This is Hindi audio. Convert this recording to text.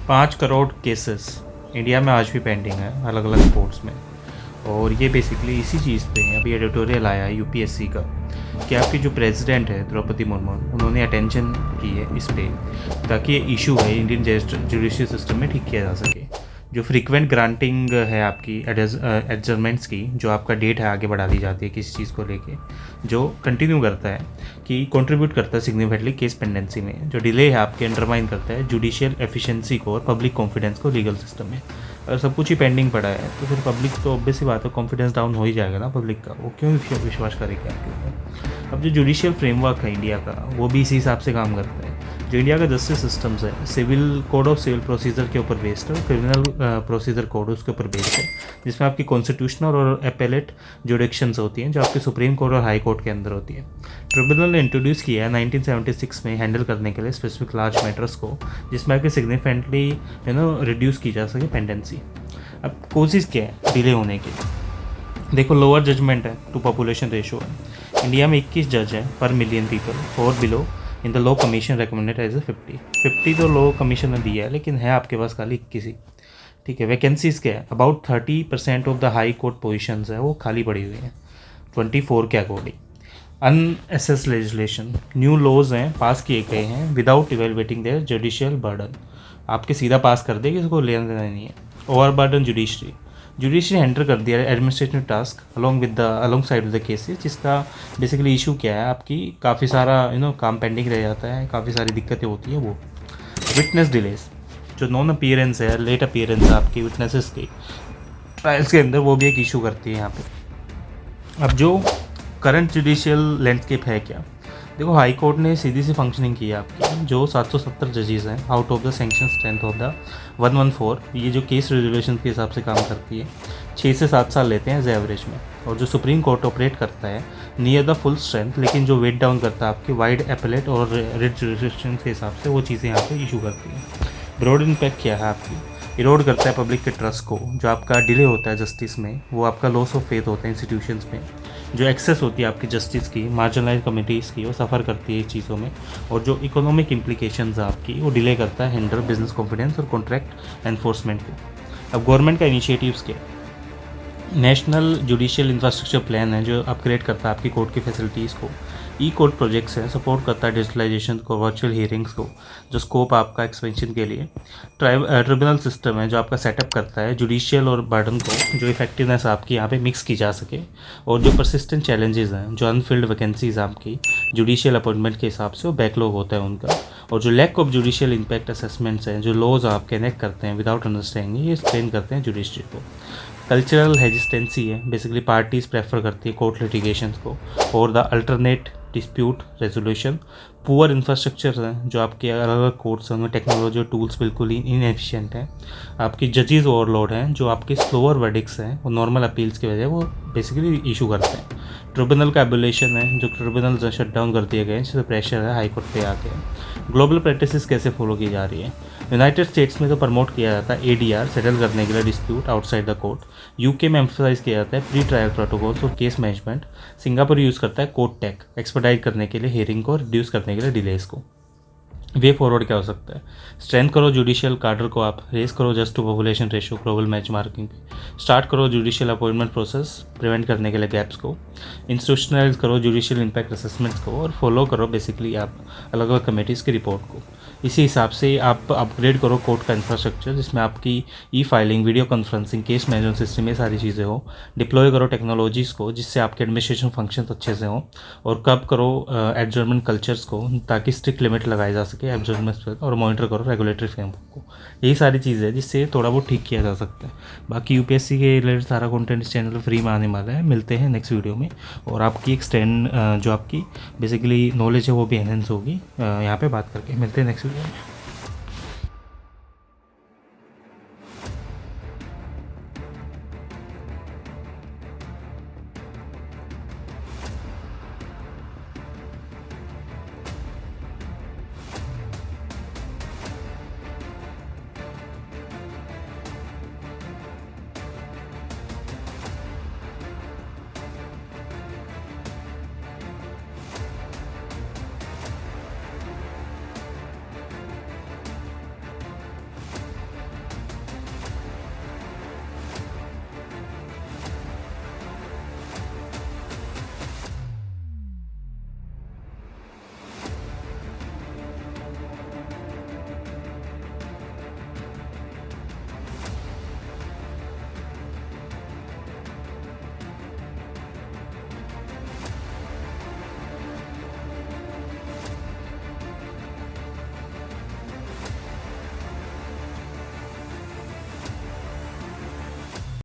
5 करोड़ केसेस इंडिया में आज भी पेंडिंग है अलग अलग कोर्ट्स में। और ये बेसिकली इसी चीज़ पे अभी एडिटोरियल आया है यूपीएससी का कि आपकी जो प्रेसिडेंट है द्रौपदी मुर्मू, उन्होंने अटेंशन की है इस पे ताकि ये इशू है इंडियन जुडिशियल सिस्टम में ठीक किया जा सके। जो फ्रीक्वेंट ग्रांटिंग है आपकी एडजर्मेंट्स की, जो आपका डेट है आगे बढ़ा दी जाती है किसी चीज़ को लेके, जो कंटिन्यू करता है कि कंट्रीब्यूट करता है सिग्निफिकेंटली केस पेंडेंसी में। जो डिले है आपके अंडरमाइन करता है जुडिशियल एफिशिएंसी को और पब्लिक कॉन्फिडेंस को लीगल सिस्टम में। अगर सब कुछ ही पेंडिंग पड़ा है तो फिर पब्लिक तो ऑब्वियस सी बात है कॉन्फिडेंस डाउन हो ही जाएगा ना पब्लिक का। वो क्यों विश्वास करेगी आपके ऊपर। अब जो जुडिशियल फ्रेमवर्क है इंडिया का, वो भी इसी हिसाब से काम करता है। जो इंडिया का जस्टिस सिस्टम्स है, civil code of civil procedure के ऊपर बेस्ड है और क्रिमिनल प्रोसीजर कोड उसके ऊपर बेस्ड है, जिसमें आपकी कॉन्स्टिट्यूशनल और एपेलेट जुडिक्शंस होती हैं जो आपके सुप्रीम कोर्ट और हाई कोर्ट के अंदर होती है। ट्रिब्यूनल ने इंट्रोड्यूस किया है 1976 में हैंडल करने के लिए स्पेसिफिक लार्ज मैटर्स को, जिसमें आपके सिग्निफिकेंटली रिड्यूस की जा सके पेंडेंसी। अब कोशिश क्या है डिले होने की। देखो, लोअर जजमेंट है टू पॉपुलेशन रेशो है। इंडिया में 21 जज हैं पर मिलियन पीपल और below. In the law commission recommended as a 50 तो लॉ कमीशन ने दिया है, लेकिन है आपके पास खाली 21 ही। ठीक है, वैकेंसीज क्या है, about 30% of the high court positions है वो खाली पड़ी हुई हैं 24 के according. Unassessed legislation, new laws हैं पास किए गए हैं without evaluating their judicial burden. आपके सीधा पास कर देगी, इसको लेना देना नहीं है। ओवर बर्डन जुडिशरी हैंडल कर दिया administrative task along side of the cases, जिसका बेसिकली इशू क्या है आपकी काफ़ी सारा काम पेंडिंग रह जाता है, काफ़ी सारी दिक्कतें होती हैं वो। विटनेस डिलेज, जो नॉन अपीयरेंस है, लेट अपीयरेंस है आपकी विटनेसेस की ट्रायल्स के अंदर, वो भी एक इशू करती है यहाँ पे। अब जो करंट जुडिशियल लैंडस्केप है क्या, देखो हाई कोर्ट ने सीधी सी फंक्शनिंग की है आपकी। जो 770 जजेस हैं out of the sanction strength of the 114, ये जो केस रेजोल्यूशन के हिसाब से काम करती है, 6 से 7 साल लेते हैं एज एवरेज में। और जो सुप्रीम कोर्ट ऑपरेट करता है नियर द फुल स्ट्रेंथ, लेकिन जो वेट डाउन करता है आपकी वाइड एपेलेट और रिट जुरिस्डिक्शन के हिसाब से, वो चीज़ें यहाँ पे इशू करती हैं। ब्रॉड इम्पैक्ट क्या है आपकी, इरोड करता है पब्लिक के ट्रस्ट को। जो आपका डिले होता है जस्टिस में, वो आपका लॉस ऑफ फेथ होता है इंस्टीट्यूशंस में। जो एक्सेस होती है आपकी जस्टिस की, मार्जिनलाइज कम्युनिटीज़ की, वो सफ़र करती है चीज़ों में। और जो इकोनॉमिक इम्प्लीकेशंस है आपकी, वो डिले करता है हिंडर बिजनेस कॉन्फिडेंस और कॉन्ट्रैक्ट एनफोर्समेंट को। अब गवर्नमेंट का इनिशिएटिव्स क्या, नेशनल जुडिशियल इंफ्रास्ट्रक्चर प्लान है जो अपग्रेड करता है आपकी कोर्ट की फैसिलिटीज़ को। ई कोर्ट प्रोजेक्ट्स है, सपोर्ट करता है डिजिटलाइजेशन को, वर्चुअल हियरिंग्स को, जो स्कोप आपका एक्सपेंशन के लिए। ट्रिब्यूनल सिस्टम है जो आपका सेटअप करता है जुडिशियल और बर्डन को, जो इफेक्टिवनेस आपकी यहाँ पे मिक्स की जा सके। और जो परसिस्टेंट चैलेंजेस हैं, जो अनफिल्ड वैकेंसीज आपकी जुडिशियल अपॉइंटमेंट के हिसाब से वो बैकलॉग होता है उनका। और जो lack of judicial impact assessments हैं, जो लॉज आप कनेक्ट करते हैं विदाउट अंडरस्टैंडिंग, ये स्ट्रेन करते हैं जुडिशरी को। कल्चरल हेजिस्टेंसी है, बेसिकली पार्टीज प्रेफर करती है कोर्ट लिटिगेशंस को और the alternate dispute resolution. Poor infrastructure हैं, जो आपके अलग अलग कोर्ट्स हैं उनमें टेक्नोलॉजी और टूल्स बिल्कुल ही इनएफिशिएंट हैं। आपकी जजेस ओवरलोड हैं, जो आपके स्लोअर वर्डिक्स हैं वो नॉर्मल अपील्स की वजह वो बेसिकली इशू करते हैं। ट्रिब्यूनल का एबुलेशन है, जो ट्रिब्यूनल शट डाउन कर दिए गए हैं, जिससे प्रेशर है हाई कोर्ट पे आके। ग्लोबल प्रैक्टिसेस कैसे फॉलो की जा रही है, यूनाइटेड स्टेट्स में तो प्रमोट किया जाता है एडीआर सेटल करने के लिए dispute outside the court. UK में एम्फसाइज किया जाता है प्री ट्रायल प्रोटोकॉल्स और केस मैनेजमेंट। सिंगापुर यूज़ करता है कोर्ट टेक एक्सपर्टाइज करने के लिए हियरिंग को, रिड्यूस करने के लिए डिलेस को। वे फॉरवर्ड क्या हो सकता है, स्ट्रेंथ करो जुडिशियल कार्डर को, आप रेस करो just to population ratio global match marking पे। स्टार्ट करो जुडिशियल अपॉइंटमेंट प्रोसेस प्रिवेंट करने के लिए गैप्स को। इंस्टीट्यूशनलाइज करो जुडिशियल इंपैक्ट असेसमेंट्स को, और फॉलो करो बेसिकली आप अलग अलग कमेटीज़ की रिपोर्ट को। इसी हिसाब से आप अपग्रेड करो कोर्ट का इंफ्रास्ट्रक्चर, जिसमें आपकी ई filing, video conferencing, case management system, ये सारी चीज़ें हो। डिप्लॉय करो टेक्नोलॉजीज़ को, जिससे आपके एडमिनिस्ट्रेशन फंक्शन अच्छे से हों। और कब करो एडजर्नमेंट कल्चर्स को, ताकि स्ट्रिक्ट लिमिट लगाई जा सके एडजर्नमेंट पर। और मॉनिटर करो रेगुलेटरी फ्रेमवर्क को। यही सारी चीज़ें हैं जिससे थोड़ा बहुत ठीक किया जा सकता है। बाकी यूपीएससी के रिलेटेड सारा कंटेंट इस चैनल पर फ्री में आने वाला है। मिलते हैं नेक्स्ट वीडियो में, और आपकी एक स्टैंड जो आपकी बेसिकली नॉलेज है वो भी एनहेंस होगी यहाँ पे बात करके। मिलते हैं नेक्स्ट वीडियो में।